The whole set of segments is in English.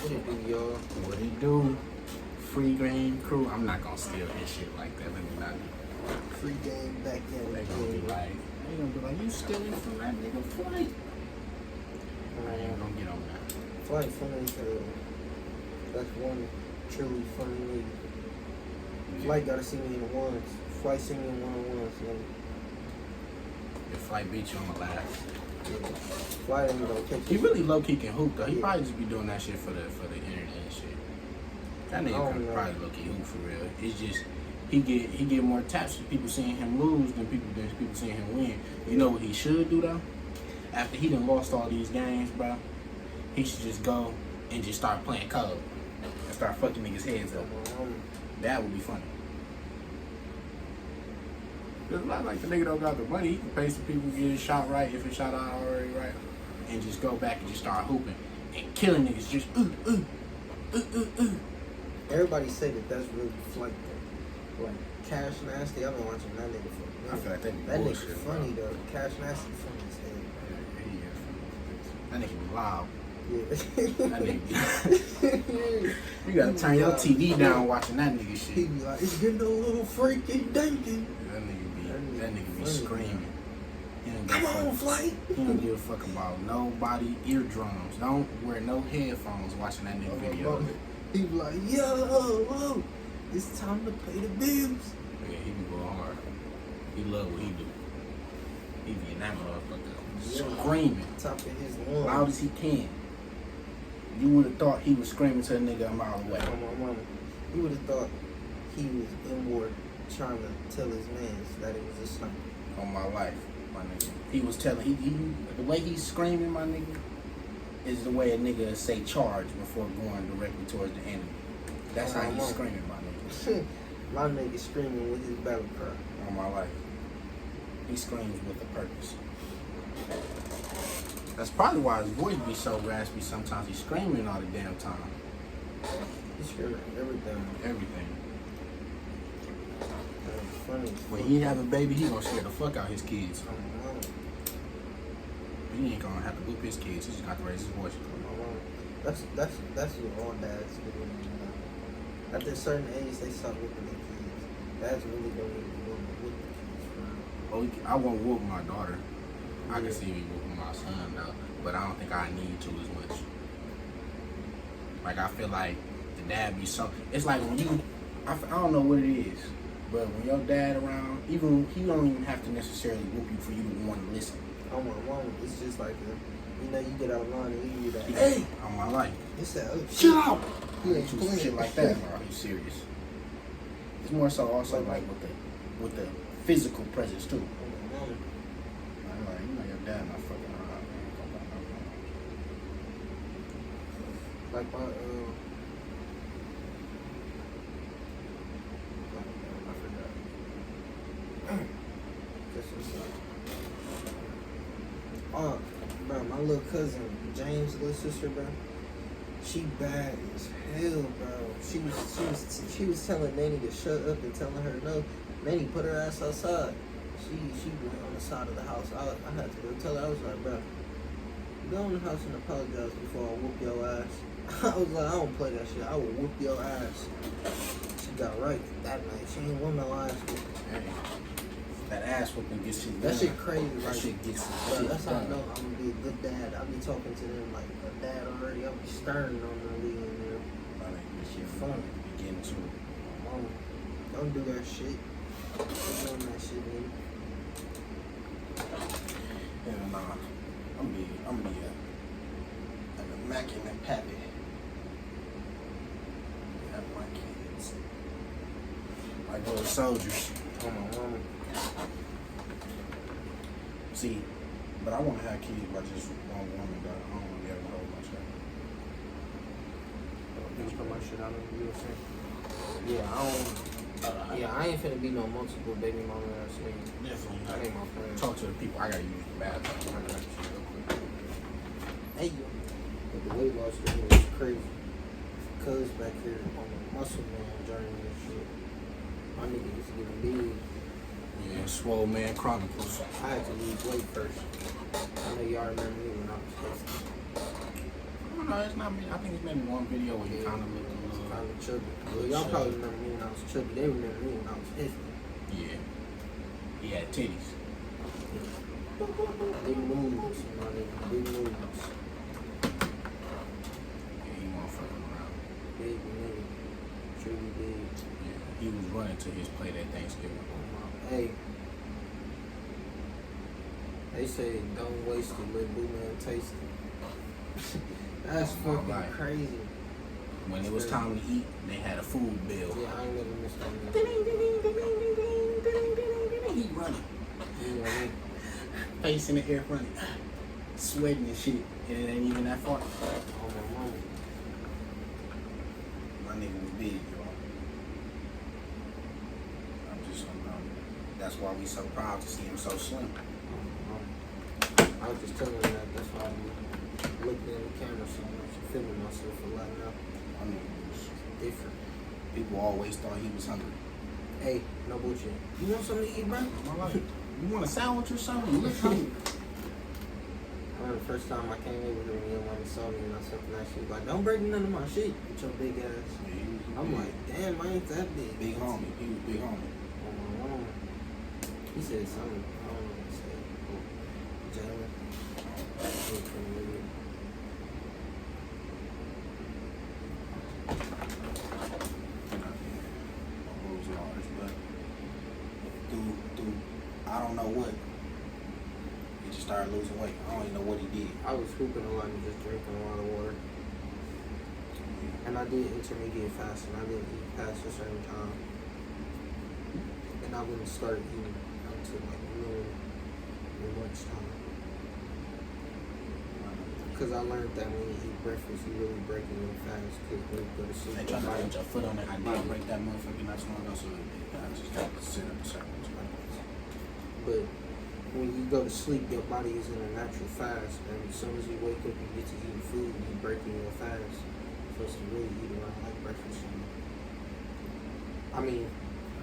What it do, y'all? What it do? Free game crew. I'm not gonna steal his shit like that. Let me not. Free game back in. They gonna be like, you stealing from that nigga Flight. I ain't gonna get on that. Flight funny as hell. That's one truly funny nigga. Flight gotta see me in the ones. Flight see me in one-on-ones, nigga. If Flight beat you, I'ma laugh. Yeah. Flight ain't gonna catch He you. really low key can hoop though. He Yeah. probably just be doing that shit for the internet and shit. That nigga Oh, can no. probably low key hoop for real. It's just he get more taps with people seeing him lose than people seeing him win. You know what he should do though? After he done lost all these games, bro, he should just go and just start playing code and start fucking niggas' heads up. That would be funny. It's not like the nigga don't got the money. He can pay some people to get his shot right if his shot out already right, and just go back and just start hooping and killing niggas. Just Everybody say that that's really Flight though. Like Cash Nasty, I've been watching that nigga for. I feel like that be That bullshit, nigga bro. funny though. Cash Nasty funny as hell. That nigga be loud. Yeah. That nigga you gotta turn your TV down watching that nigga He shit. be like, it's getting a little freaky dinky. That nigga be funny. screaming. He don't give Come a on, fuck. Flight. He don't give a fuck about nobody eardrums. Don't wear no headphones watching that nigga video. He be like, yo, it's time to pay the bills. Yeah, he be going hard. He love what he do. He be in that motherfucker screaming Top of his lungs. loud as he can. You would have thought he was screaming to a nigga a mile away. Oh, my mama. You would have thought he was inward trying to tell his mans that it was a sniper. On my life, my nigga. He was telling the way he's screaming, my nigga, is the way a nigga say charge before going directly towards the enemy. That's how he's screaming, my nigga. My nigga screaming with his battle cry. On my life. He screams with a purpose. That's probably why his voice be so raspy sometimes. He's screaming all the damn time. He's screaming everything. Everything. That's funny. When he have a baby, he gonna scare the fuck out his kids. Oh, my mama. He ain't gonna have to whoop his kids. He's just got to raise his voice. Oh, my mama. That's what all dads do. At a certain age, they stop whipping their kids. Dads really don't need to whip the kids. Oh, I won't whoop my daughter. I can see me whooping my son though, but I don't think I need to as much. Like I feel like the dad be so. It's like when you, I don't know what it is, but when your dad around, even he don't even have to necessarily whoop you for you to want to listen. Oh, my mama. It's just like, you get out of line and you hear that. Hey, on my life, It's that, oh, chill out. He You ain't do some playing. shit like that, bro. He's serious. It's more so also like with the physical presence too. Oh, my mama. Like, you know your dad not fucking around, man. Like my, I forgot. Guess what's up? Oh, bro, my little cousin, James' little sister, bro. She bad as hell, bro. She was telling Nanny to shut up and telling her no. Nanny put her ass outside. She went on the side of the house. I had to go tell her. I was like, bro, go in the house and apologize before I whoop your ass. I was like, I don't play that shit. I will whoop your ass. She got right that night. She ain't want no ass whooping. Hey, that ass whooping gets shit done. That shit crazy. That Like, shit gets bro, shit that's how I done. know I'm gonna be a good dad. I'll be talking to them like a dad already. I'll be stern on them, leaving them. Like, this shit Fun. Getting to it. Mama, don't do that shit. Quit doing that shit, man. And I'm be an immaculate pappy. Have my kids. Like those soldiers. Oh, my mama. See, but I want to have kids by just one woman, but I don't want to be able to hold my child. Just put my shit out on the USA. Yeah, I ain't finna be no multiple baby mama ass nigga. Definitely That ain't my friend. Talk to the people. I gotta use the bathroom. I got you real quick. Hey, yo. But the weight loss thing was crazy. Cuz back here on the muscle man journey and shit. My nigga was getting big. Yeah, Swole Man Chronicles. I had to lose weight first. I know y'all remember me when I was 50. I don't know. It's not. I think it's maybe one video where you kind of look a little. Kind of chubby. Well, y'all probably remember me when I was chubby. They remember me when I was hefty. Yeah. He had titties. Big moves, my nigga. Big moves. Yeah, he wasn't fucking around. Big nigga. Truly big. Yeah. He was running to his plate at Thanksgiving. Hey. They say don't waste it, let Boo Man taste it. That's Oh, my fucking life. crazy. When it was time to eat, they had a food bill. Yeah, I ain't never missed one. He running. You know what I mean? Face in the air running. Sweating and shit. And it ain't even that far. On my mama. My nigga was big, y'all. I'm just, that's why we so proud to see him so slim. I was just telling her that. That's why I'm looking in the camera so much and feeling myself a lot now. I mean, it was Different. people always thought he was hungry. Hey, no bullshit. You want something to eat, bro? You want a sandwich or something? You look hungry. I remember the first time I came over here and your mama saw me and I said that she was like, don't break none of my shit with your big ass. Yeah, I'm like, damn, I ain't that big. big homie. He was big homie. On my mama. He said something. I don't know what he said. Jalen. He was from the movie. Rules large, but through I don't know what, he just started losing weight. I don't even know what he did. I was hooping a lot and just drinking a lot of water. And I did intermediate fasting. I didn't eat past a certain time. And I wouldn't start eating until like noon or lunchtime. Because I learned that when you eat breakfast, you really breaking your fast. Because when you go to sleep, They trying to put your foot on it. I did break that motherfucker not so long ago, so I just tried to sit up a certain time. but when you go to sleep, your body is in a natural fast. And as soon as you wake up, you get to eating food, you're breaking your fast. So it's really eat around like breakfast. I mean,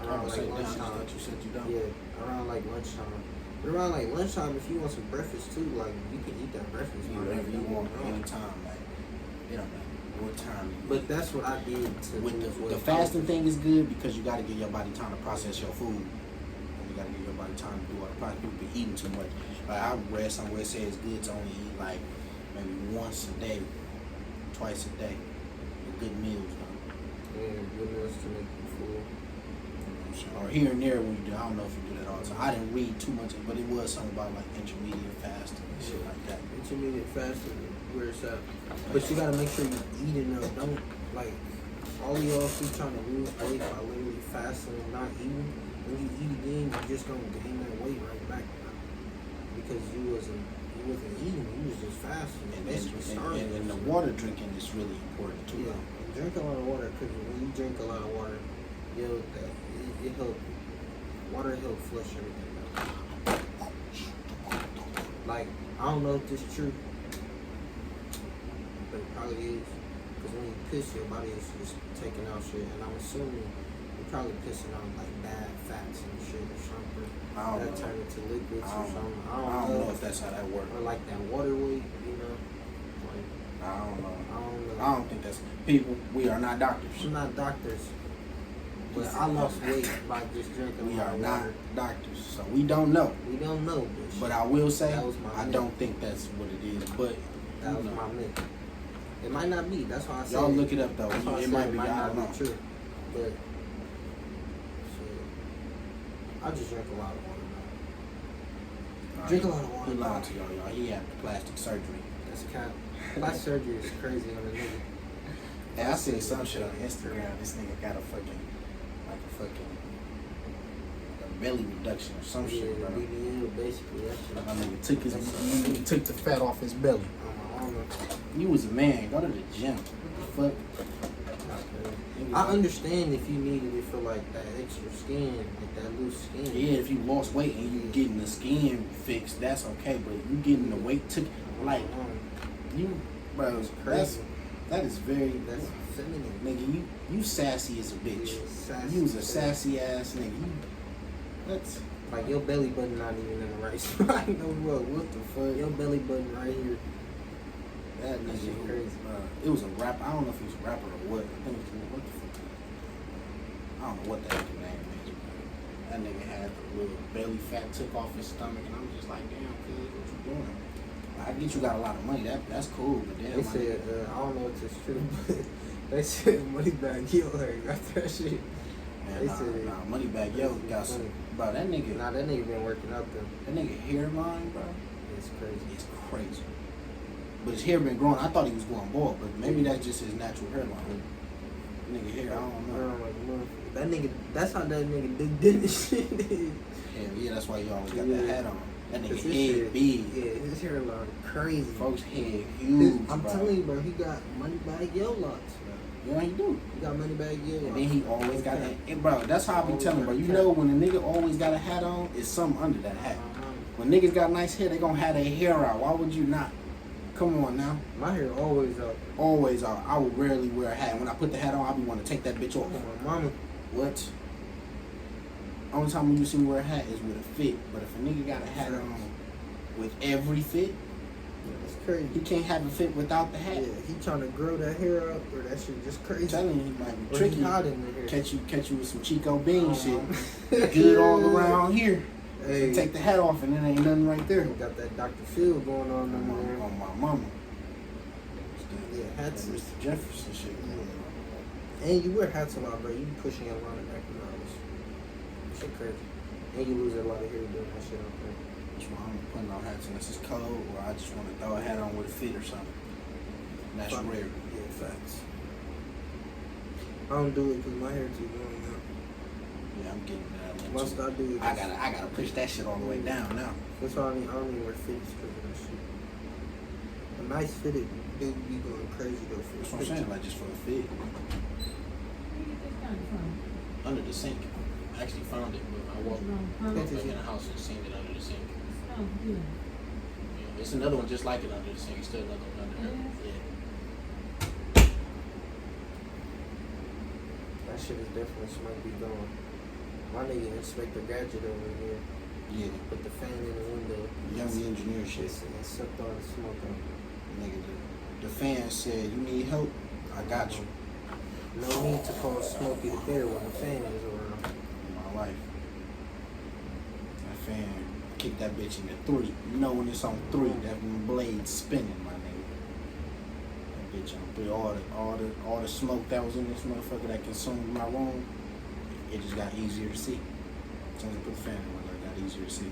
around like lunchtime. You said you don't. Yeah, around like lunchtime. But around like lunchtime, if you want some breakfast too, like you can eat that breakfast Whatever you want, anytime, like it don't matter what time. But that's what I did to With lose weight. the fasting thing is good because you got to give your body time to process your food. You got to give your body time to do all the process. People be eating too much. Like I read somewhere it says it's good to only eat like maybe once a day, twice a day. Good meals, though. Yeah, good meals to make you full. Or here and there when you do. I don't know if you do that all the time. I didn't read too much, but it was something about like intermediate fasting and shit like that. Intermediate fasting, where it's at. But you gotta make sure you eat enough. Don't like all of y'all keep trying to lose weight by literally fasting and not eating. When you eat again, you just gonna gain that weight right back because you wasn't eating. You was just fasting. And the water drinking is really important too. Yeah, and drink a lot of water because when you drink a lot of water, it help. Water help flush everything out. Like I don't know if this is true, but it probably is. Because when you piss, your body is just taking out shit, and I'm assuming you're probably pissing out like bad fats and shit or something. That turn into liquids or something. I don't know if that's how that works. Or like that water weight, you know. Like I don't know. I don't know. I don't think that's people. We are not doctors. I'm not doctors, but I lost weight by just drinking We a lot are of not water. doctors, so we don't know. We don't know, But I will say, That was my I myth. don't think that's what it is. But That was my myth. It might not be. That's why I said. y'all look it up though. That's why I It said might be. I not don't know. be true. But shit, I just drink a lot of water. Alright, Drink a lot of water. He lied to y'all. He had plastic surgery. That's cap. Plastic surgery is crazy on the nigga. Hey, I seen some shit on Instagram. This nigga got a fucking belly reduction or some Yeah, shit, bro. BBL, basically that shit. My nigga took the fat off his belly. On my armor. You was a man. Go to the gym. What the fuck? I understand if you needed it for like that extra skin, like that loose skin. Yeah, if you lost weight and you getting the skin fixed, that's okay. But you getting the weight took, like you, bro, That's crazy. that is very. That's feminine. Nigga, you sassy as a bitch. Yeah, sassy. You was a sassy ass nigga. That's Like your belly button not even in the right spot. No, what the fuck? Your belly button right here. That That shit nigga crazy. It was a rapper. I don't know if he was a rapper or what. I think it was what the fuck. I don't know what that nigga name is. But that nigga had the little belly fat took off his stomach, and I'm just like, damn, kid, what you doing? I get you got a lot of money. That's cool, but damn. They said, I don't know if it's true, but they said Moneybag Yo got that shit. Man, They said Moneybag Yo got some. Bro, that nigga. Nah, that nigga been working out though. That nigga hairline, bro. It's crazy. It's crazy. But his hair been growing. I thought he was going bald, but maybe that's just his natural hairline. Nigga hair, I don't know. That nigga, that's how that nigga did this shit. Hell yeah, that's why he always got Yeah. that hat on. That nigga His head shit- big. Yeah, his hairline crazy. Folks head huge, I'm bro. telling you, bro, he got Moneybag Yo locks, bro. Yeah, he do. He got Moneybag Yo And locks. then he always got that. Okay. And bro, that's how I be Always telling, got bro. You a know when a nigga always got a hat on, it's something under that hat. Uh-huh. When niggas got nice hair, they gonna have their hair out. Why would you not? Come on now. My hair always up. Always out. I would rarely wear a hat. When I put the hat on, I be want to take that bitch Oh, off. my mama. What? Only time when you see me wear a hat is with a fit. But if a nigga got a hat on with every fit, Yeah, that's crazy. he can't have a fit without the Yeah, hat. he trying to grow that hair up, or that shit just crazy. I'm telling you, he might be Or tricky. he hot in the hair. Catch you with some Chico Bean shit. shit. Good all around here. Hey, Take the hat off and it ain't nothing right there. got that Dr. Phil going on in there. On my mama. Yeah, hats That is. Mr. Jefferson shit. And you wear hats a lot, bro. You be pushing a lot of back miles. Shit crazy. And you lose a lot of hair doing that shit out there. That's why I'm putting on hats unless it's cold or I just want to throw a hat on with a fit or something. And that's Fuck. rare. Yeah, facts. I don't do it because my hair too long now. Yeah, I'm getting that. Once I do it, I gotta push that shit all the way down now. that's why I don't even wear fitted because of that shit. A nice fitted dude be going crazy though for That's what I'm saying, like just for the fit. Under the sink. I actually found it, but I walked back in the house and seen it under the sink. Yeah, it's another one just like it under the sink. It's still another one under there. Yeah. That shit is definitely smart be going. My nigga Inspector Gadget over here Yeah. put the fan in the window. Young engineer shit. And sucked all the smoke out. Nigga, the fan said, you need help? I got you. No need to call Smokey the Bear when the fan is around. My life. That fan kicked that bitch into 3. You know when it's on 3, that blade's spinning, my nigga. That bitch on 3. All the smoke that was in this motherfucker that consumed my room, it just got easier to see. As soon as I put the fan in, it got easier to see.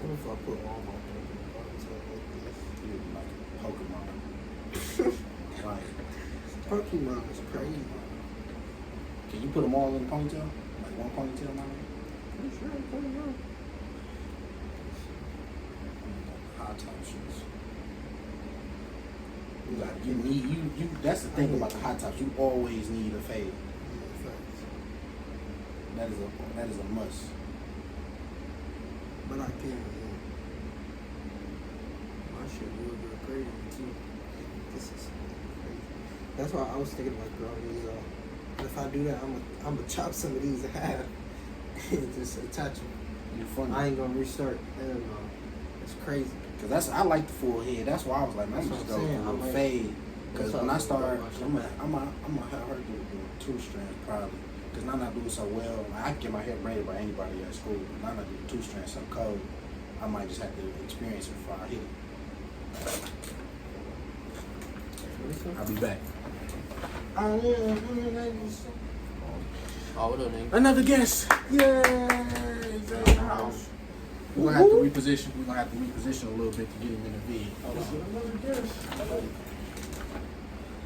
What if I put all my things in the ponytail like this? You look like a Pokemon. Like, Pokemon is crazy. can you put them all in a ponytail? Like one ponytail, my nigga? I'm sure I'm Pokemon. High top shoes. You need you. That's the thing about the high tops. You always need a fade. Yeah, facts. That is a must. But I can't. Yeah. My shit will go crazy too. This is crazy. That's why I was thinking about growing these out. If I do that, I'm gonna chop some of these in half and just attach them. You funny. I ain't gonna restart. Hell no. It's crazy. Cause I like the full head. That's why I was like, man, I'm That's just what I'm go saying. a little I might- fade. Cause that's when how I I'm start, gonna do my shit. I'm gonna have her do 2 strands probably. Cause now I do it so well. Like, I can get my hair braided by anybody at school. But now I do 2 strands so cold. I might just have to experience it before I hit it. I'll be back. Oh, what up, nigga? Another guest. Yay! He's in the house. We're gonna have to reposition. We're gonna have to reposition a little bit to get him in the vid. Another guest.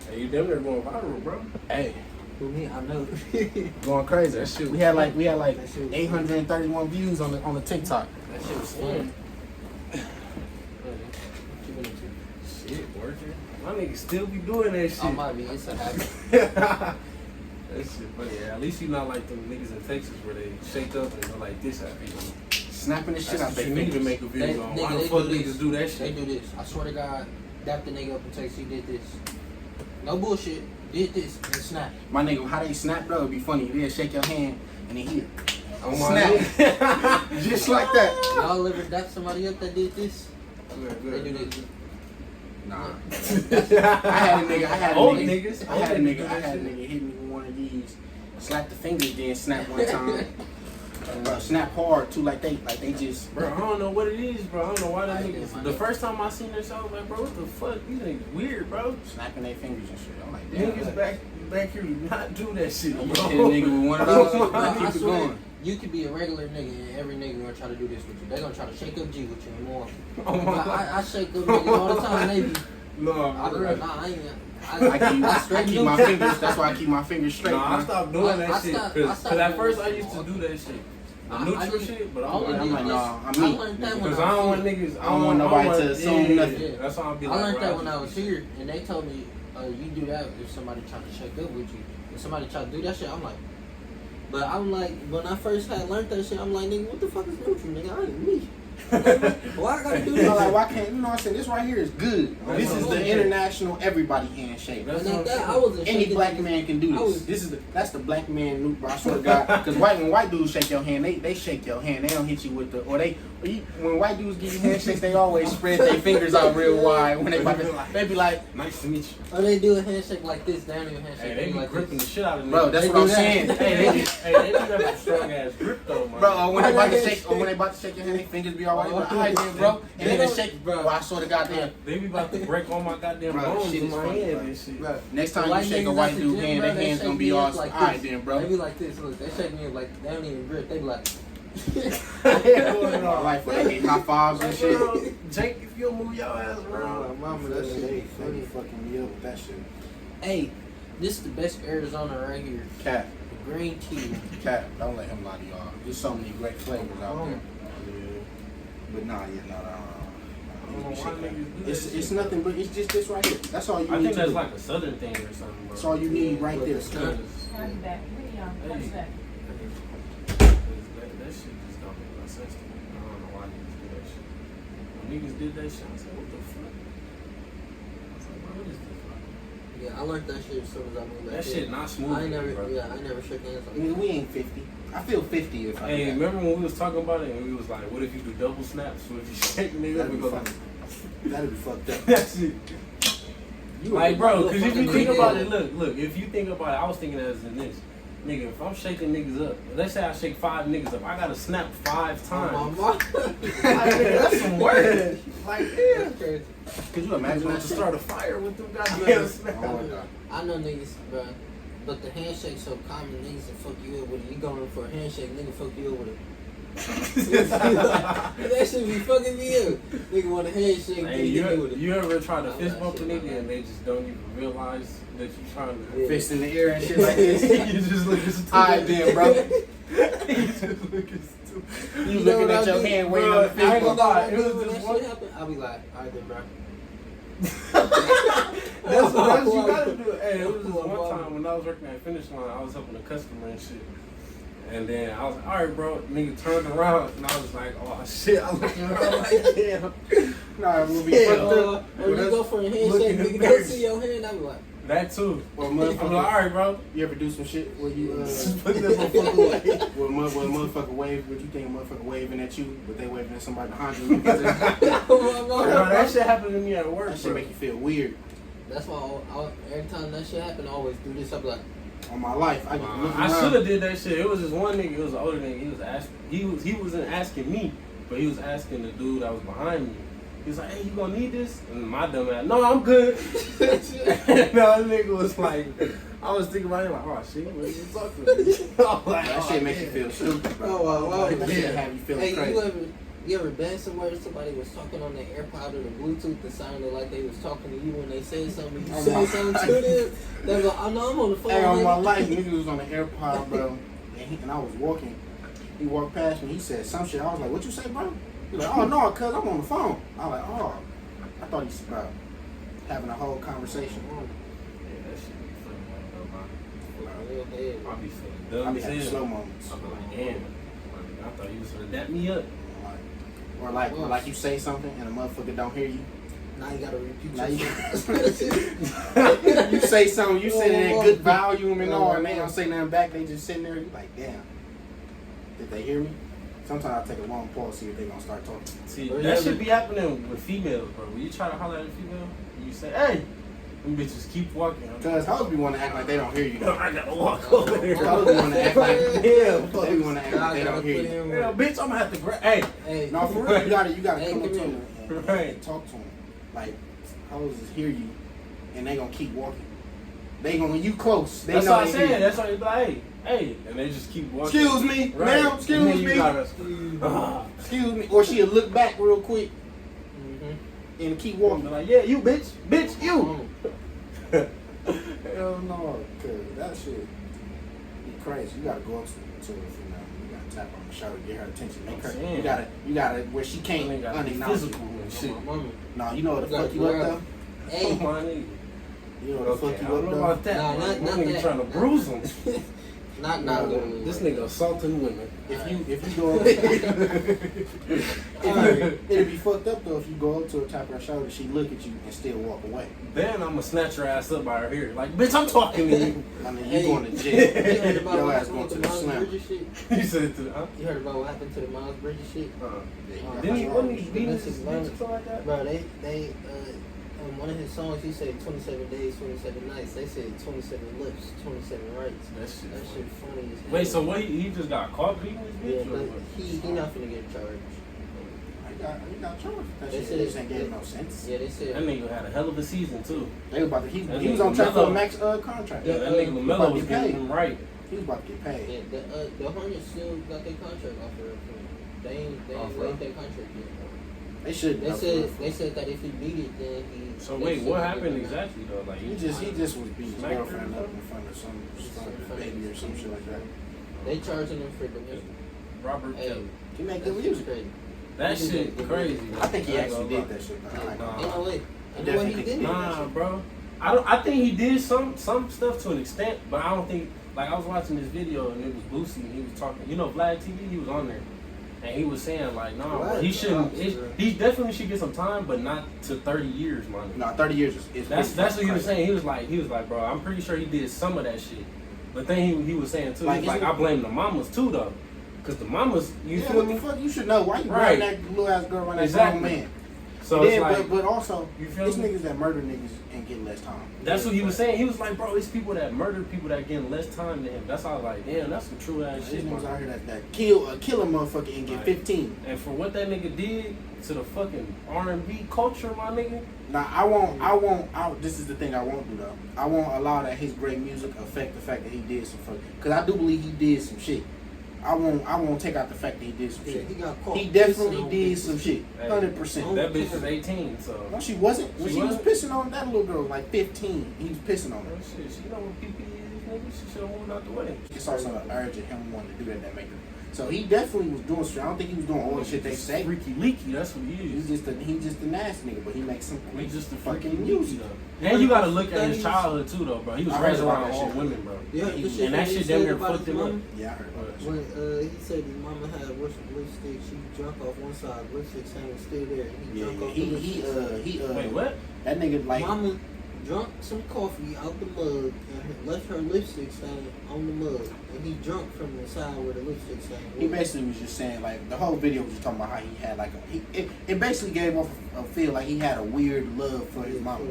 Hey, you damn near going viral, bro. Hey, Who me? I know. going crazy. That shit We had like That shit was 831 views on the TikTok. That shit was fun. Shit, working. My niggas still be doing that shit. I might be. It's a habit. That shit funny. Yeah, at least you not like them niggas in Texas where they shake up and go like this at people. Snapping the shit That's out what their you need to fingers. make a video They- on. nigga, Why the they fuck do niggas this. do that They shit? do this. I swear to God, dap the nigga up and text. He did this. No bullshit. Did this and snap. My nigga, how they snap though? It'd be funny. They'll shake your hand and then here. On my Snap. Just like that. Y'all ever dap somebody up that did this? Good, They do good. this. Nah. I had a nigga. Old I niggas. had a nigga hit me with one of these. Slap the fingers, then snap one time. Bro, snap hard too, like they just. Bro, I don't know what it is, bro. I don't know why that I niggas. did, The my first time I seen this, I was like, bro, what the fuck? These niggas weird, bro. Snapping their fingers and shit. I'm like, damn. Niggas back here do not do that shit, You bro. hit a nigga with one of those, Bro, like, I keep it swear, going. you could be a regular nigga and every nigga gonna try to do this with you. They gonna try to shake up G with you and more. Oh my God. I shake up niggas all the time. They be, No, I be for like, real. nah, I ain't. I keep my fingers. That's why I keep my fingers straight. No, I man. stopped doing that I shit. stopped Cause at doing first that I shit. used to do that shit. The I neutral did- shit, but all I I'm did like, nah, was- I'm I me. learned that when because I I was don't want here. niggas. I don't want nobody to assume nothing. Yeah, that's why I'll be I like, learned bro, that when I was here, and they told me, you do that if somebody try to shake up with you. If somebody try to do that shit, I'm like, but I'm like, when I first had learned that shit, I'm like, nigga, what the fuck is neutral, nigga? I ain't me. Why I gotta do You know, like, this? why can't, you know what I'm saying? This right here is good. That's This what is I'm the saying. international everybody handshake. That's And what like I'm that, I saying. wasn't Any shaking black niggas. man can do I was- this. That's the black man loop, bro. I swear to God. Because when white dudes shake your hand, they shake your hand. They don't hit you with the when white dudes give you handshakes, they always spread their fingers out real wide. When they be like, Nice to meet you. Or they do a handshake like this, they don't even handshake Hey, they be like gripping the this. shit out of niggas. bro, that's They what I'm do that. saying. Hey, they be having a strong ass grip though, man. Bro, when they about to Why shake, they- or when they about to shake your hand, their fingers be all right. Oh, Like, all right, then, bro. And then they they shake, bro. I swear to God, damn. They be about to break all my goddamn Bro, bones shit in is my funny, hand bro. and shit. Bro, Next time white you shake a niggas white at the dude gym, hand, bro, their they hands shake gonna be me all up like right, this. then, They bro. be like this. Look, they shake me up like they don't even grip. They be like. My life, when they get high fives and shit. Bro, Jake, if you move your ass Bro, around. mama, that shit They is funny. fucking me up with that shit. Hey, this is the best Arizona right here. Cap, The green tea. don't let him lie to y'all. There's so many great flavors out there. But nah, yeah, no. I don't know why niggas do It's that it's shit. nothing but it's just this right here. That's all you I need think to that's do. like a southern thing or something, bro. That's all you need right there. Cause I'll be back. I'll be back. that shit just don't make no sense to me. I don't know why niggas do that shit. When niggas did that shit, I said, what the fuck? I was like, bro, what is this? Fuck? Yeah, I learned that shit as soon as I moved back That here. shit not smooth, I ain't never, bro. yeah, I never shook hands I like mean, that. we ain't 50. I feel 50 if I Hey, do that. remember when we was talking about it and we was like, what if you do double snaps? What if you shake the nigga up That'd and be go like, fucking, that'd be fucked up. that shit. You Like, a- bro, you a because if you fucking think nigga. about it, look, if you think about it, I was thinking as in this. Nigga, if I'm shaking niggas up, let's say I shake 5 niggas up, I gotta snap 5 Oh, times. my Like, nigga, that's some work. Like, yeah. That's crazy. Could you imagine Imagine that to shit? start a fire with them goddamn Yeah. snaps. Oh my God. I know niggas, bro. But the handshake so common, niggas will fuck you up with it. You going for a handshake, nigga fuck you up with it. That shit be fucking me up. Nigga want a handshake, Hey, nigga hit me with it. you ever try to Oh, fist that bump a shit, nigga man. and they just don't even realize that you're trying to Yeah. Fist in the air and shit like this. you just looking stupid. Alright then, bro. You just looking stupid. You know looking what at I your do? hand waiting Bro, on the I fist ain't bump. gonna lie, When it was that just shit one. happen, I'll be like, alright then, bro. That's what you gotta do. Hey, it was just Cool, one bro. time when I was working at Finish Line, I was helping a customer and shit. And then I was like, alright, bro. Nigga turned around and I was like, oh shit. I looked around like, damn. Nah, we'll be Yeah. fucked up. When you go for a handshake, looking nigga don't embarrassed. see your hand, I'll be like, That too. Well, I'm like, motherfucker, alright, bro. you ever do some shit where you Just put that motherfucker away. where a motherfucker wave, what you think a motherfucker waving at you, but they waving at somebody behind you? That oh, Bro, my that God. shit happened to me at work, shit bro. make you feel weird. That's why every time that shit happen, I always do this. I'll be like, On my life, I get looking I around. should have did that shit. It was just one nigga. It was an older nigga. He was asking. He wasn't asking me, but he was asking the dude that was behind me. He was like, "Hey, you gonna need this?" And my dumb ass, "No, I'm good." And the other nigga was like, I was thinking about it like, "Oh shit, what are you talking about?" Like, That oh, shit make you damn. feel stupid, bro. Oh, wow. That shit have you feeling hey, crazy. you ever been somewhere somebody was talking on their AirPod or the Bluetooth and sounded like they was talking to you when they said something? You Oh, said my- something to them. They was like, "I know I'm on the phone." Hey, on nigga." my life, nigga was on the AirPod, bro, and I was walking. He walked past me. He said some shit. I was like, "What you say, bro?" He was like, "Oh no, cuz I'm on the phone." I was like, "Oh." I thought he's about having a whole conversation. Yeah, that shit be funny, though, Real head. bro. I be feeling I dumb be as having hell. slow moments. I be like, damn. I thought you was gonna dap me up. Or like you say something and a motherfucker don't hear you. Now you gotta repeat Now yourself. you say something, you say that Oh, good volume and all, and they oh. don't say nothing back. They just sitting there. You like, damn. Did they hear me? Sometimes I take a long pause, see if they gonna start talking. See, Or you that ever- should be happening with females, bro. When you try to holler at a female, you You say, hey, them bitches keep walking. Cause hoes be wanna act like they don't hear you. Though. I gotta walk over there. Hoes be wanna act like Yeah, they be wanna act like they don't hear you. yeah, bitch, I'm gonna have to grab. Hey, Hey, No, for real, you gotta Hey, come up to come them and Right. talk to them. Like hoes just hear you, and they gonna keep walking. They gonna when you close. They that's know what I they said. hear you. That's why you be like, hey, and they just keep walking. Excuse me, Right. ma'am. And Excuse then you me. gotta, Excuse me. Or she'll look back real quick Mm-hmm. and keep be walking. like, yeah, you bitch, you. Hell no, cause that shit be crazy. You gotta go up to her for now. You gotta tap on the shoulder, get her attention, make her. I'm You gotta where she can't Ain't gotta be unacknowledge physical you. and shit. Mama. No, you know what the You fuck you gotta up though. Oh, Hey, my nigga. You know what the Okay, fuck I you don't up know though. about that. Nah, man. not This nigga that. trying to bruise them. not No, This nigga assaulting women. If you go up, it'd be fucked up though if you go up to her, tap her shoulder, she look at you and still walk away. Then I'ma snatch her ass up by her hair. Like, bitch, I'm talking to you. I mean, you Hey. going to You jail. heard about Your what ass happened going with to the the Miles slam. Bridges shit? You said to, huh? You heard about what happened to the Miles Bridges shit? Didn't he, wasn't he Domestic beating his bitch or violence. something like that? Bro, they on one of his songs he said 27 days, 27 nights. They said 27 lips, 27 rights. That shit. That shit funny as hell. Wait, so what? He just got caught beating his Yeah, bitch? or but what? he not finna get charged. You got charged. That They shit said- just ain't getting no sense. Yeah, they said. That nigga had a hell of a season too. They was about to, he That was nigga on track for Melo. a max contract. Yeah, that nigga about Lamelo to was get getting paid. him right. He was about to get paid. Yeah, the Hornets still got their contract offer. They ain't Oh, for waived real? their contract yet. They should. They said that if he beat it, then he. So they wait, should what give happened him exactly though? Like He just was beating his Smacked her girlfriend or up in front of some baby or some shit like that. They charging him for domestic. Robert Hey, Kelly. He make that's good music. crazy. That He shit did crazy. I think he ain't actually gonna did lie. that shit. Though. I ain't Nah. gonna Ain't no way. He Ain't no way definitely he did did. that. Nah, bro. I think he did some stuff to an extent, but I don't think like I was watching this video and it was Boosie and he was talking. You know, Vlad TV. He was on there. And he was saying like, no, Vlad, he shouldn't. officer. He definitely should get some time, but not to 30 years, man. No, 30 years is That's pretty what he was crazy. saying. He was like, bro, I'm pretty sure he did some of that shit. But then he was saying too, Like, he was like, isn't- I blame the mamas too though, because the mamas, you Yeah, feel what the me? fuck? You should know why you Right. bring that little ass girl around that Exactly. grown man. So Then, it's like, but also, you feel it's me? niggas that murder niggas and get less time. That's what he was saying. He was like, bro, it's people that murder people that getting less time than him. That's how I was like, damn, that's some true ass These shit, niggas man. out here that kill a motherfucker and get Right. 15. And for what that nigga did to the fucking R&B culture, my nigga. Now this is the thing I won't do though. I won't allow that his great music affect the fact that he did some fuck. Cause I do believe he did some shit. I won't take out the fact that he did some Yeah, shit. he got caught. He definitely pissing on did bitches. some shit. Hey, 100%. That bitch is 18, so. No, she wasn't. When She she was wasn't? pissing on that little girl, like 15, he was pissing on her. Oh, shit, she know what PP is, nigga. She should have moved out the way. It's also an urge of him wanting to do that make her. So he definitely was doing shit. I don't think he was doing all the shit they say. Freaky leaky, that's what he He's is. just a nasty nigga, but he makes some He's just a fucking fucking music. leaky, though. And you gotta look at his childhood, too, though, bro. He was I heard raised about around that all shit. women, bro. Yeah, the shit And that he shit said damn near about fucked his him up. mama. Yeah, I heard about that shit. When he said his mama had lipstick, she drunk off one side, lipstick saying still there. He drunk off the lipstick. Wait, what? That nigga like Mama drunk some coffee out the mug and left her lipstick stain on the mug, and he drunk from the side where the lipstick stain was. he basically was just saying like the whole video was just talking about how he had like it basically gave off a feel like he had a weird love for his mama.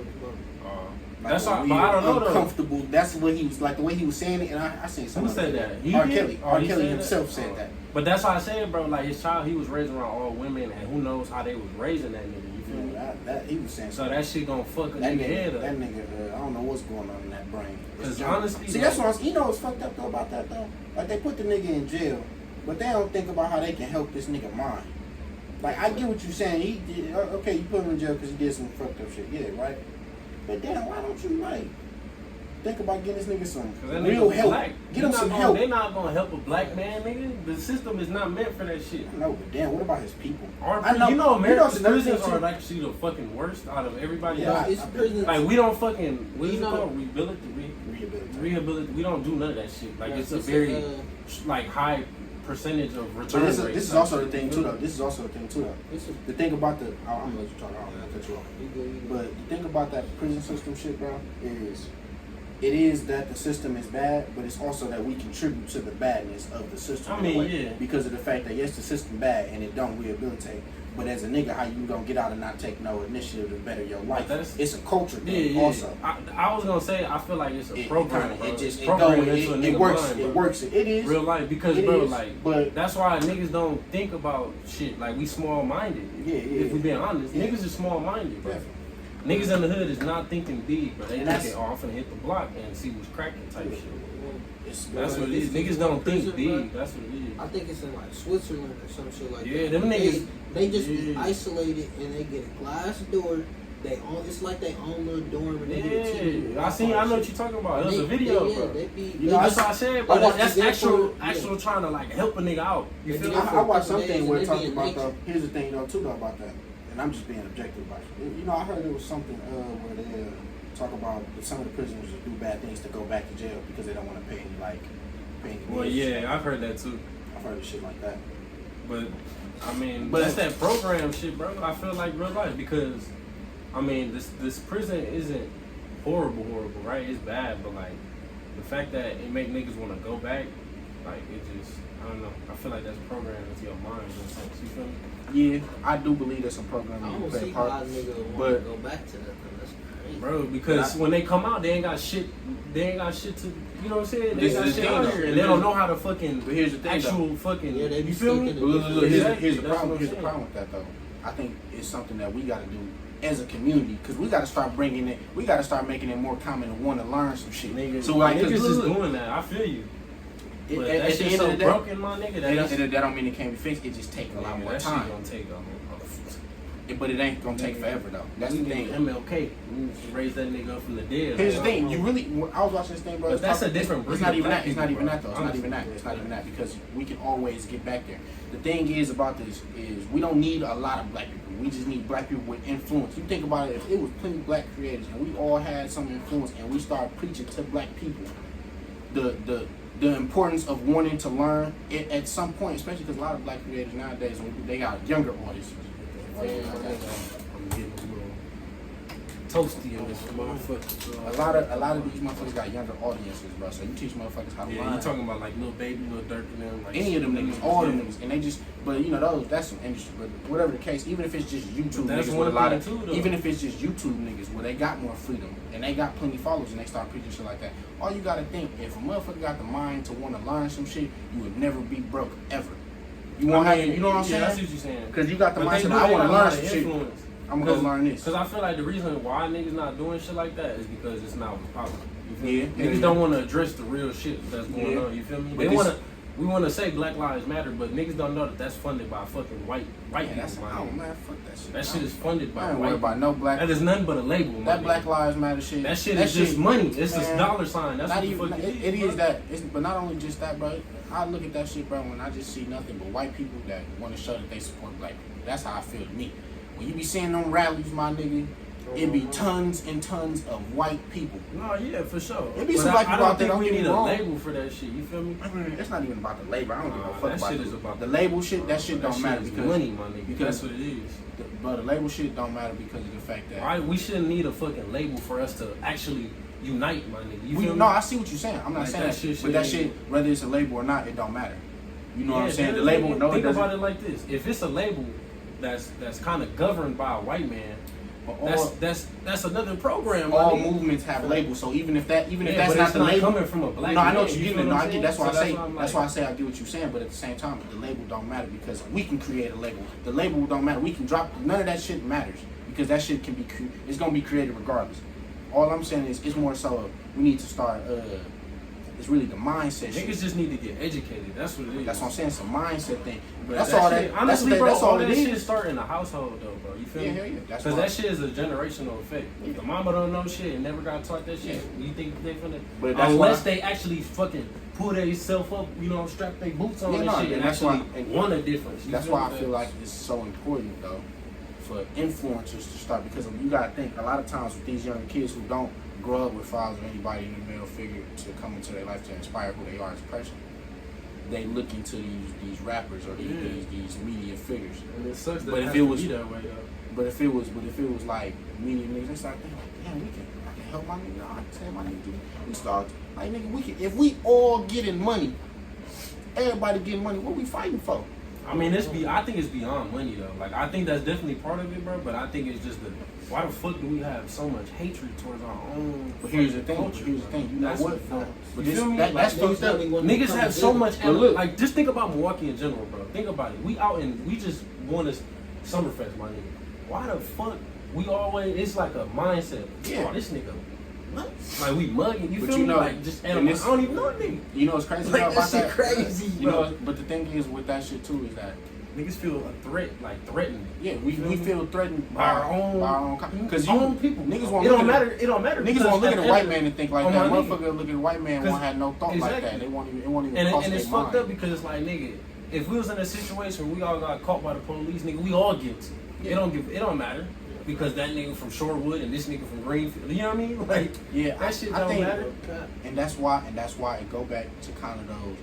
Like That's a all, weird, but I don't know, though. uncomfortable. That's what he was like the way he was saying it, and I seen Who some. said that? He R. did? Kelly. Oh, R. he Kelly said himself that? said Oh. that. But that's why I said, bro, like his child, he was raised around all women, and who knows how they was raising that nigga, you feel me? That he was saying. So that shit gonna fuck a That nigga head nigga, up. that nigga, I don't know what's going on in that brain. It's 'Cause junk. honestly, see, like- that's what you know what's fucked up though about that though. Like they put the nigga in jail, but they don't think about how they can help this nigga mind. Like I get what you're saying. He did, okay, you put him in jail because he did some fucked up shit. Yeah, right. But damn, why don't you like think about getting this nigga some 'Cause that real nigga help? black. Get him They some not help. They not gonna help a black man, nigga. The system is not meant for that shit. No, but damn, what about his people? You know America's another thing, prisons are too. actually the fucking worst out of everybody Yeah, else. It's prison. Like we don't fucking what is You it know- called? Rehabilitate. We don't do none of that shit. Like it's a very like high percentage of But return rate. this is also the thing too though. This is also the thing too though. It's a, The thing about the I'm gonna let you talk. I don't want to cut you off. you good, you good. But the thing about that prison system shit, bro, is it is that the system is bad, but it's also that we contribute to the badness of the system. I in a mean, way, yeah. because of the fact that yes, the system bad and it don't rehabilitate, But as a nigga, how you gonna get out and not take no initiative to better your life? That's- It's a culture thing Yeah. also. I was gonna say I feel like it's a program, bro. It just It's programmed into a it nigga works. mind, It bro. works. It is Real life, because It bro, is, like, but- that's why niggas don't think about shit. Like, we small minded. Yeah, If we being honest, Yeah. niggas is small minded, bro. Definitely. Niggas in the hood is not thinking big, but they And that's- thinking, oh, I'm finna hit the block and see what's cracking type shit. It's That's what it is. Niggas don't think big. That's what it is. I think it's in like Switzerland or some shit like Yeah, that. them niggas- They just be yeah. isolated and they get a glass door. They own. It's like they own little dorm and they get a TV. Yeah, I know what you're talking about. It was a video, bro. They be. You know, that's what I said, but watched that's the actual, video. actual trying to like help a nigga out. You They feel do me? it I watched couple something days where it and talked they be in about nature. though. Here's the thing though too though about that, and I'm just being objective about it. You know, I heard there was something where they talk about some of the prisoners that do bad things to go back to jail because they don't want to pay any Well, bills. yeah, I've heard that too. I've heard of shit like that. But I mean, But- that's that program shit, bro. I feel like real life because I mean, this prison isn't horrible, right? It's bad, but like the fact that it make niggas want to go back, like it just I don't know. I feel like that's programmed into your mind in a sense. You feel me? Yeah, I do believe there's some I programming don't you play see a why part. nigga want but- to go back to that. Though. That's crazy. Bro, because But when they come out, they ain't got shit. They ain't got shit to, you know what I'm saying? They This ain't got is the shit thing, out though. here, and they don't know how to fucking But here's the thing, actual fucking. Yeah, they be you feel me? stuck in the- Look, Exactly, here's the that's problem. what I'm Here's the saying. problem with that though. I think it's something that we got to do as a community because we got to start bringing it. We got to start making it more common to want to learn some shit. Niggas, So like, 'cause niggas is look, doing that. I feel you. At But the that end shit's of so the day, broken, my nigga. that don't mean it can't be fixed. It just takes a lot more that time. shit gonna take But it ain't gonna take forever though. That's the thing. MLK, we need to raise that nigga up from the dead. Here's the Like, thing. You really. I was watching this thing, bro. But it's that's talking- a different It's breed not of even black that. It's not people, even that bro. though. It's not even that. It's not even that because we can always get back there. The thing is about this is we don't need a lot of black people. We just need black people with influence. You think about it. If it was plenty of black creators and we all had some influence and we start preaching to black people, the importance of wanting to learn it at some point, especially because a lot of black creators nowadays they got younger audiences. I'm getting a little toasty in this motherfucker. A lot of these motherfuckers got younger audiences, bro. So you teach motherfuckers how to Yeah, learn. you talking about like Lil Baby, Lil Durk, and them? Like Any of them niggas, all them niggas, and they just, but you know, that's some industry. But whatever the case, even if it's just YouTube But that's niggas one with a lot thing of, too, though. even if it's just YouTube niggas where they got more freedom and they got plenty followers and they start preaching shit like that. All you gotta think, if a motherfucker got the mind to want to learn some shit, you would never be broke ever. You won't have, you know what I'm Yeah, I see saying? what you're saying. Because you got the But they mindset, do I want to learn some shit. influence. I'm gonna go learn this. Because I feel like the reason why niggas not doing shit like that is because it's not what's popular. You feel Yeah, me? yeah, Niggas yeah. don't want to address the real shit that's going Yeah. on. You feel me? But They this- want to. We want to say Black Lives Matter, but niggas don't know that that's funded by fucking white Yeah, that's, people. oh My nigga. man, fuck that shit. That shit is funded I by ain't white worried about no black. That is nothing but a label. my That nigga. Black Lives Matter shit. That shit is just money. It's a man, dollar sign. That's not what the even. fuck It bro. is that. But not only just that, bro. I look at that shit, bro, when I just see nothing but white people that want to show that they support black people. That's how I feel to me. When you be seeing them rallies, my nigga, it be tons and tons of white people. No, yeah, for sure. It be But some black I people don't out there, think don't we get me need a wrong. label for that shit. You feel me? It's not even about the labor. I don't give a Nah, fuck that about shit the, is about the label shit. That shit That don't matter is because money, my nigga. because- That's what it is. But the label shit don't matter because of the fact that Why we shouldn't need a fucking label for us to actually unite, my nigga. You we, feel me? no, I see what you're saying. I'm not Like, saying that that, shit but that shouldn't shit, whether it's a label or not, it don't matter. You know what I'm saying? dude, The label, no, it think doesn't. about it like this: if it's a label that's kind of governed by a white man, But all, that's another program. my all nigga. movements have labels. So even if that's Yeah, not but it's the not label, coming from a black no, I know man, what you're you getting. feel No, what I I'm get. That's saying? why So I say. why I'm That's like- why I say I get what you're saying. But at the same time, the label don't matter because we can create a label. The label don't matter. We can drop. None of that shit matters because that shit can be. It's gonna be created regardless. All I'm saying is, it's more so we need to start. It's really the mindset shit. Niggas just need to get educated. That's what it is. That's what I'm saying. It's a mindset thing. But That's that all shit, that. honestly, that's, bro, that's all that it shit is. start in the household, though, bro. You feel Yeah, me? hell yeah. That's Because why. that shit is a generational effect. If the mama don't know shit and never got taught that shit, Yeah. you think they finna... But that's Unless why- they actually fucking pull themselves up, you know, strap their boots on Yeah, and no, shit, and and that's actually why- and want a difference. You That's feel why I me? feel like it's so important though for influencers to start because you gotta think a lot of times with these younger kids who don't grow up with fathers or anybody in the male figure to come into their life to inspire who they are as a person, they look into these rappers or these media figures. And it sucks that But it if has it to was- be that way, though. But if it was like media niggas, they start thinking, like, damn, I can help my nigga. I can tell my nigga do. We start like nigga, if we all getting money, everybody getting money, what we fighting for? I mean, I think it's beyond money though. Like, I think that's definitely part of it, bro. But I think it's just why the fuck do we have so much hatred towards our own? But here's the thing. culture, Here's the bro? thing. You know That's what? the But you this, feel me? that's Like, fucked up. niggas have so much. But look. Like, just think about Milwaukee in general, bro. Think about it. We out and we just won this Summerfest, my nigga. Why the fuck we always? It's like a mindset. Yeah. Oh, this nigga. What? Like we mugging. You But feel you me? know, Like just and animal. this- I don't even know a nigga. You know what's crazy Like, about that shit that? crazy, You bro. know, but the thing is with that shit too is that Niggas feel a threat, like threatened. yeah, we feel threatened By our own because own people. Niggas won't It look don't at matter. It don't matter. Niggas because won't look at a the white end- man and think like on that. my Motherfucker look at a white man won't have no thought like Exactly. that. It won't even And cross it's their fucked mind. up because it's like, nigga, if we was in a situation where we all got caught by the police, nigga, we all guilty. It don't matter. Because that nigga from Shorewood and this nigga from Greenfield, you know what I mean? Like, Yeah, that shit I don't think, matter. and that's why it go back to kind of those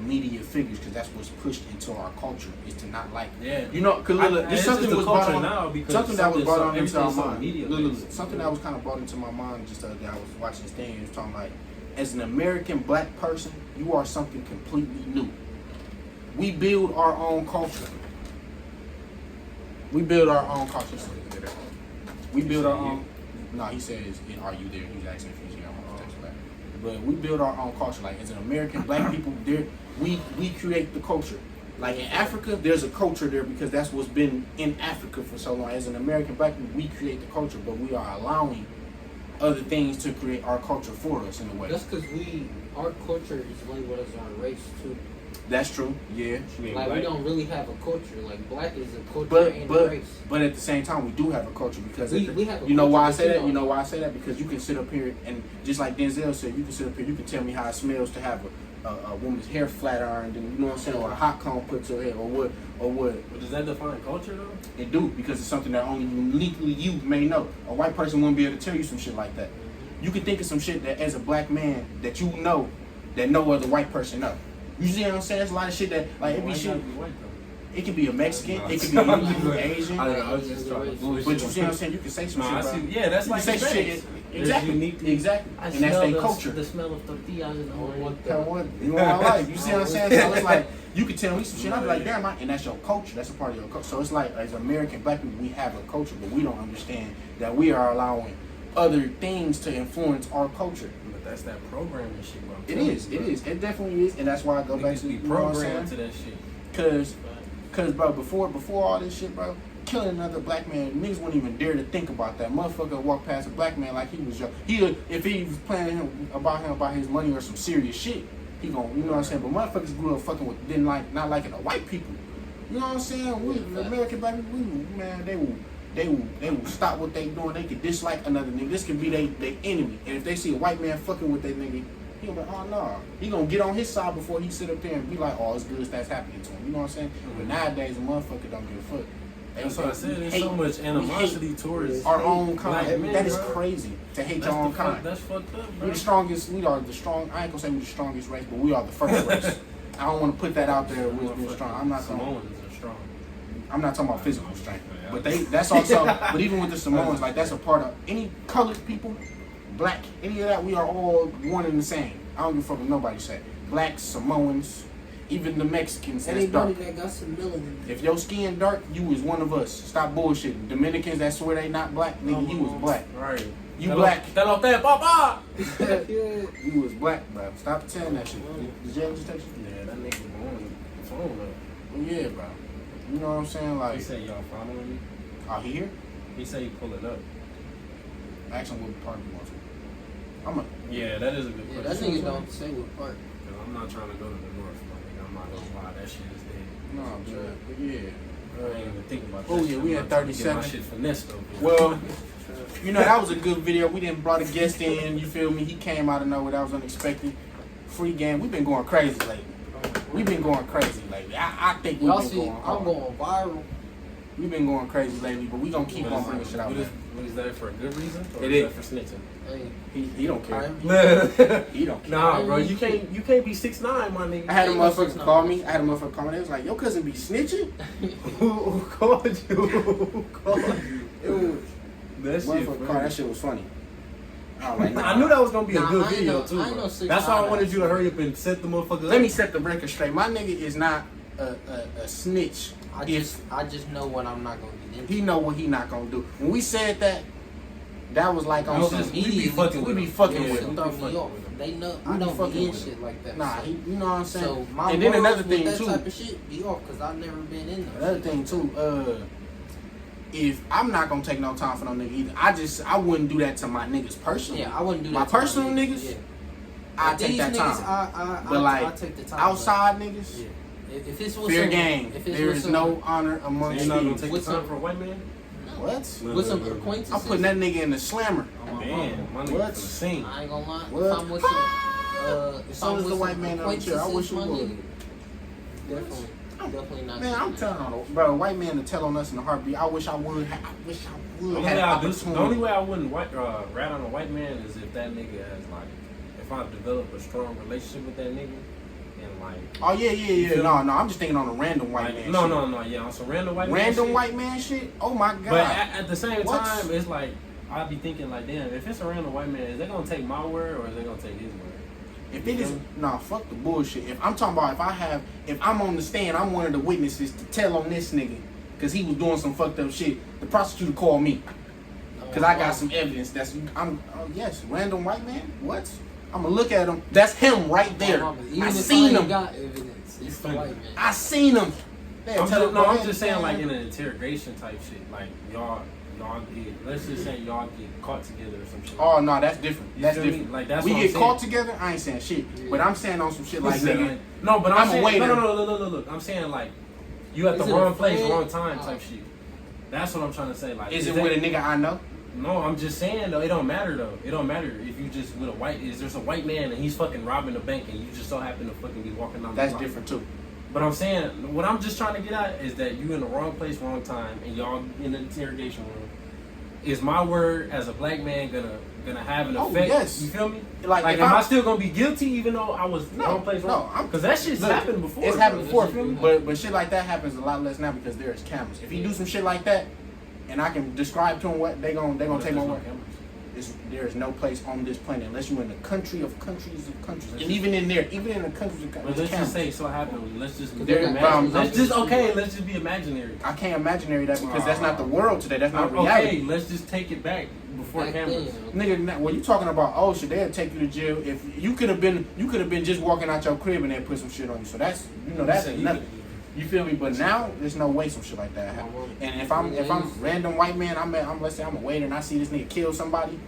media figures because that's what's pushed into our culture is to not like. Yeah. You know, because It's there's something just the was brought culture on now because something that was brought on into our everything's so mind. media Look, based. something that was kind of brought into my mind just the other day. I was watching this thing and it was talking like, as an American black person, you are something completely new. We build our own culture. We build our own culture. We build our own. No, he says, "Are you there?" He's asking if he's here. I want to text back. But we build our own culture. Like as an American black people, we create the culture. Like in Africa, there's a culture there because that's what's been in Africa for so long. As an American black people, we create the culture, but we are allowing other things to create our culture for us in a way. That's because our culture is linked with us our race too. That's true. Yeah. Like we don't really have a culture. Like black is a culture But and a race. but at the same time, we do have a culture because We have a you know culture, why I but say you that. don't. You know why I say that because you can sit up here and just like Denzel said, you can sit up here. You can tell me how it smells to have a woman's hair flat ironed, and you know what I'm saying, or a hot comb put to her hair, or what. But does that define culture though? It do because it's something that only uniquely you may know. A white person wouldn't be able to tell you some shit like that. You can think of some shit that as a black man that you know that no other white person know. You see what I'm saying? There's a lot of shit that like it be Why shit. gotta be white, though? It could be a Mexican. It could be you, Asian. I was just trying to bullshit. But you see what I'm saying? You can say some No, I shit, see. bro. Yeah, that's You like can say Hispanics. shit. There's Exactly. uniquely- Exactly. I And that's smell their culture. the smell of tortillas and all what That one, you know what I like. You see what I'm saying? So it's like you can tell me some shit. I'll be like, damn, and that's your culture. That's a part of your culture. So it's like as American black people, we have a culture, but we don't understand that we are allowing other things to influence our culture. But that's that programming shit, bro. It is. It is. It definitely is. And that's why I go back Niggas to be you know what I'm programmed saying? to that shit. Cause bro, before all this shit, bro, killing another black man, niggas wouldn't even dare to think about that. Motherfucker walk past a black man like he was young. If he was playing about his money or some serious shit, he gon' you know what I'm saying. But motherfuckers grew up fucking with not liking the white people. You know what I'm saying? We the American black people, they will stop what they doing. They could dislike another nigga. This could be they enemy. And if they see a white man fucking with that nigga, he gonna be like, oh no. He gonna get on his side before he sit up there and be like, oh, it's good that's happening to him. You know what I'm saying? But nowadays, a motherfucker don't give a fuck. That's what I said. There's hate- so much animosity towards our own kind. Black men, That is bro. crazy to hate That's your own the kind. That's fucked up, bro. We're the strongest. We are the strong. I ain't gonna say we're the strongest race, but we are the first race. I don't want to put that out there. We're strong. I'm not gonna. Samoans are strong. I'm not talking about physical strength, but that's also. But even with the Samoans, like that's a part of any colored people, black, any of that. We are all one and the same. I don't give a fuck what nobody say. Blacks, Samoans, even the Mexicans. That's anybody dark. that got some melanin. If your skin dark, you is one of us. Stop bullshitting. Dominicans that swear they not black, nigga, you was black. Right. You black. Tell off that, papa. You was black, bro. Stop saying that shit. Did Jay just text you? Yeah, that nigga on the phone though. Oh, yeah, bro. You know what I'm saying? Like, He said y'all following me. out here, He said he pulling up. ask him what part he wants. I'm a. Yeah, that is a good Yeah, that question. nigga don't say what part. I'm not trying to go to the north, my nigga. I'm not gonna lie, that shit is dead. No, I'm sure. But yeah. I ain't even think about that. Oh, yeah, shit. we I'm at not trying to get 37. My shit finessed though. Well, you know, that was a good video. We didn't brought a guest in, you feel me? He came out of nowhere. That was unexpected. Free game. We've been going crazy lately. We've been going crazy lately. I think we've Y'all been see, going I'm hard. going viral. We've been going crazy lately, but we gonna keep on bringing shit out, man. What is that for a good reason? Or It is is. that for snitching? Hey, He don't care. Nah, He don't care. bro, you can't be 6'9", my nigga. I had a Hey, motherfucker listen, call me. They was like, your cousin be snitching? Who called you? Who called you? That shit. Motherfucker called. That shit was funny. I was like, nah. I knew that was gonna be a Nah, good I ain't video know- too. I ain't Bro. know 6'9" That's why I wanted you to hurry up and set the motherfucker. Let me set the record straight. My nigga is not a snitch. I just know what I'm not gonna get into. He know what he not gonna do. When we said that was like on That was some. just- we be fucking with him. fucking Yeah, with we him. be Throw fucking me off. with him. They know We I be don't fucking be in with shit like that. Nah, so, he, you know what I'm saying. so my And then morals another with thing that too. type of shit be off because I've never been in those. Another thing too. If I'm not gonna take no time for no nigga either, I wouldn't do that to my niggas personally. Yeah, I wouldn't do that. My to personal niggas, Yeah. I But take these that niggas, time. But I like take the time. outside niggas, But, yeah. If this was fair some, game. if it's There with is some, no honor So amongst you're not gonna thieves. take the What's time up? for a white man? What? with some acquaintances. I'm putting that nigga in the slammer. Man, my nigga What? from the scene. I ain't gonna lie. What? If I'm with some, if As soon I'm as with the white some man don't chill, I wish he acquaintances, would. my nigga, definitely not. Man, I'm telling on bro, white man to tell on us in a heartbeat. I wish I would. I wish I would. The Have the only way I wouldn't rat on a white man is if that nigga has like, if I develop a strong relationship with that nigga, and like. Oh yeah. feel No, me? I'm just thinking on a random white Like, man. no, shit. no, yeah, on some random white man. Random shit. white man shit. Oh my god. But at the same What? time, it's like I'd be thinking like, damn, if it's a random white man, is they gonna take my word or is they gonna take his word? If it is, nah, fuck the bullshit. If I'm talking about if I'm on the stand, I'm one of the witnesses to tell on this nigga because he was doing some fucked up shit. The prosecutor called me because I got some evidence. Yes, random white man. What? I'm gonna look at him. That's him right there. I seen him. Got evidence. It's the white man. I seen him. They'll I'm tell just, him, no, go I'm ahead, just saying man. like in an interrogation type shit. Like y'all get, let's just say y'all get caught together or some shit. Oh no, that's different. You That's feel me? different. Like that's we what get I'm saying. caught together. I ain't saying shit, but I'm saying on some shit like Listen, nigga. like, no, but I'm a saying, waiter. No, look. I'm saying like you at the Is it wrong a place, friend? wrong time type shit. That's what I'm trying to say. Like, Is it that- with a nigga I know? No, I'm just saying though. It don't matter though. It don't matter if you just with a white. Is there's a white man and he's fucking robbing a bank and you just so happen to fucking be walking down the That's block. different too. But I'm saying, what I'm just trying to get at is that you in the wrong place, wrong time, and y'all in the interrogation room. Is my word as a black man gonna have an Oh, effect? yes. You feel me? Like, Like, if am I I'm- still gonna be guilty even though I was wrong place, wrong? I'm Because that shit's look, happened before. It's bro. happened before, That shit do but shit like that happens a lot less now because there's cameras. If you do some shit like that, and I can describe to them what they gonna What if take my there's no word. cameras? There is no place on this planet unless you're in the country of countries, Let's and even in there, even in the countries of But countries, let's cameras. just say so happened. Let's just There- imagine. um, Let's just okay. Let's just be imaginary. I can't imaginary that because that's not the world today. That's not Okay, reality. let's just take it back before Back cameras. then, Nigga, when you talking about oh shit, they'll take you to jail if you could have been just walking out your crib and they put some shit on you. So that's that's Listen, nothing. You feel me? But now there's no way some shit like that happen. And if I'm random white man, I'm let's say I'm a waiter and I see this nigga kill somebody,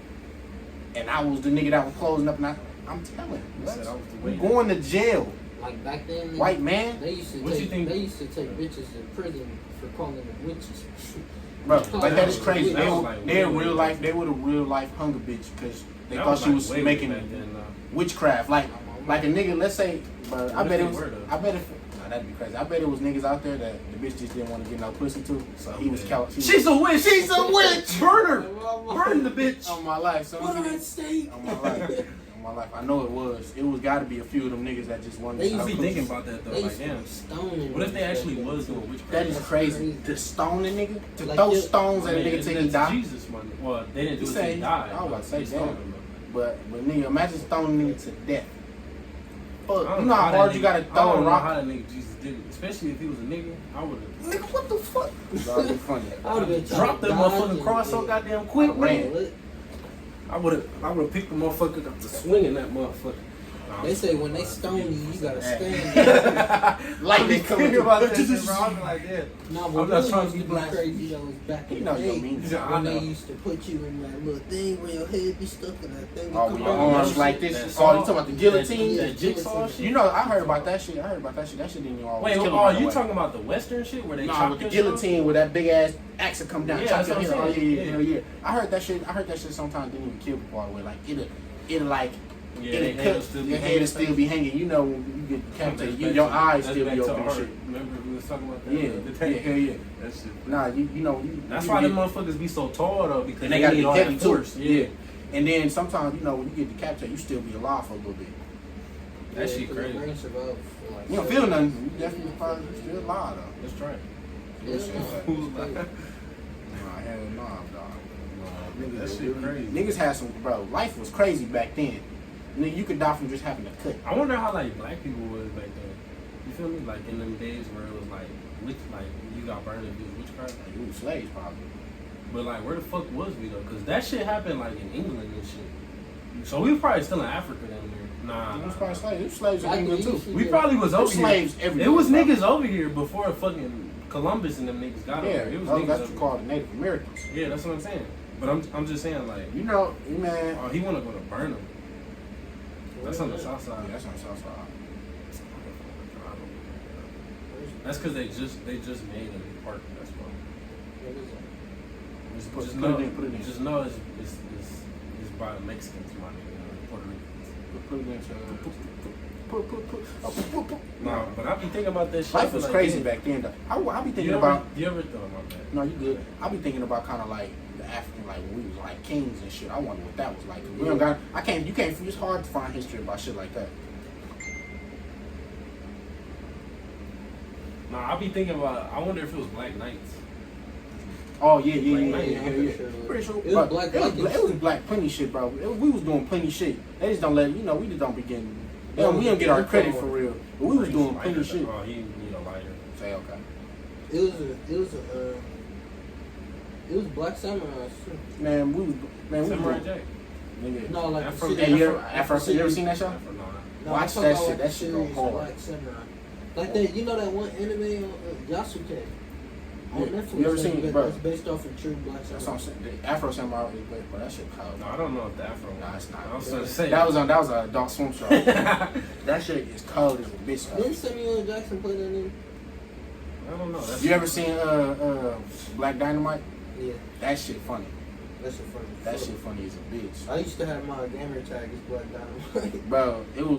and I was the nigga that was closing up, and I'm telling, You said I was the we waiter. going to jail, like back then, white man, They used to What you take. think- They used to take bitches in prison for calling them witches. bro. Like that is crazy. That They was were like they're way real back life. They were the real life hunger bitch because they That thought she like was way making back then, witchcraft. Like a nigga. Let's say, bro. I What bet if it they was. were, though? I bet if. Nah, that'd be crazy. I bet it was niggas out there that the bitch just didn't want to get no pussy to, so he was count. She's a witch. She's a witch. Burn her. Burn the bitch. On my life, so What did I say? on my life, on my life. I know it was. It was got to be a few of them niggas that just wanted. They to I used be to- thinking about that though. They Like, used to damn. be stoning. What if they niggas actually back was then. doing witchcraft? That is crazy. To stone a nigga, to Like throw you- stones at a I mean, nigga till he that's die. Jesus, man. Well, they didn't do You it till say- he died. I was about to say, They stoned damn. him, though. But nigga, imagine stoning a nigga to death. I Fuck, don't you know how that hard you nigga- gotta I throw don't a know rock. how that nigga Jesus did it. Especially if he was a nigga, I would have Nigga, what the fuck? That'd be funny. I would have been dropped that motherfucking cross so goddamn quick, Ran. man. I would have picked the motherfucker up to swinging that motherfucker. They say when they stone you, you gotta stand. Lightning coming Think about that through. shit, bro. I'm like, yeah. No, I'm but not really trying to used be to be blasphemous. crazy though was back You in know the you day mean. Yeah, I when know. they used to put you in that little thing where your head be stuck in that thing. Oh, You with come your out arms and like shit. this. That's Oh, you all. talking about the guillotine? That jigsaw shit. You know, I heard about that shit. That shit didn't even always Wait, kill oh, him, you by the talking way. about the Western shit where they Nah, chop with the your shit guillotine where that big ass axe would come down, Yeah, chop that's your what head. I'm Oh saying. yeah, Yeah. hell yeah. I heard that shit sometimes didn't even kill people all the way. Like it'll like Yeah, it'll they cut, head still be your head hanging. will still be hanging. You know when you get decapitated, your eyes That's still back be to open and art. shit. Remember we was talking about that? Yeah, the yeah, tank? hell yeah. That shit. Nah, you know. That's you why get- them motherfuckers be so tall though because And they gotta need be all heavy that too. force. Yeah. And then sometimes, you know, when you get decapitated, you still be alive for a little bit. That shit 'cause crazy. your brain survived for like You don't feel nothing. You definitely probably still alive though. Let's try it. Yeah, Shit, it's like- crazy. Nah, hell nah, dog. Niggas, That shit crazy. Niggas had some, bro. Life was crazy back then. Nigga, you could die from just having a cut. I wonder how like black people was back then. You feel me? Like in them days where it was like you got burned and do witchcraft. Like, we were slaves probably. But like, where the fuck was we though? Cause that shit happened like in England and shit. So we were probably still in Africa down there. Nah, We was probably slaves. We was slaves in Like, England you too. see- we probably was There over was here. slaves everywhere. It was bro. niggas over here before fucking Columbus and them niggas got over Yeah, here. It was that's niggas what over you here. call the Native Americans. Yeah, that's what I'm saying. But I'm just saying like, You know, man. oh, he wanna go to Burnham. That's on the south Yeah, side. that's on the south side. That's because they just made a new park. That's why. What is that? Just, Put- just put know, it in, put it in. Just know it's by the Mexicans, my nigga, Puerto Ricans. Put it into. No, but I be thinking about that shit. Life was like, crazy damn. back then. Though. I be thinking You about. ever thought about that? No, you good. I be thinking about kind of like the African, like when we was like kings and shit. I wonder what that was like. We don't got. I can't. You can't. It's hard to find history about shit like that. Nah, I be thinking about. I wonder if it was Black Knights. Oh yeah, yeah, Black yeah, Knight, yeah, yeah. for sure. Pretty sure. It was But black it was, Vikings. it was black plenty shit, bro. We was doing plenty shit. They just don't let we just don't be getting. We don't get our credit for real. But we was doing plenty shit. Oh, he need a lighter. Say okay. It was Black Samurais too. Man, we was Samurai doing. Jack. Nigga. No, like Afro- the series- Hey, you ever seen that show? Afro- nah. No, Watch I'm talking that about, shit. like, That the shit go series of hard. Black Samurai. Like that, you know that one anime on Yasuke on Yeah. Netflix. You ever seen it, bro? It's based off of true Black That's what I'm Samurai. saying. The Afro Samurai is great, but that shit cold. No, I don't know if the Afro. Nah, it's not. I was gonna say That was an Adult Swim show. That shit is cold as a bitch. Didn't Samuel L. Jackson play that in? I don't know. That's You ever seen Black Dynamite? Yeah, That shit funny. that's a funny. That shit funny as a bitch. I used to have my gamer tag as Black Dynamite. Bro, it was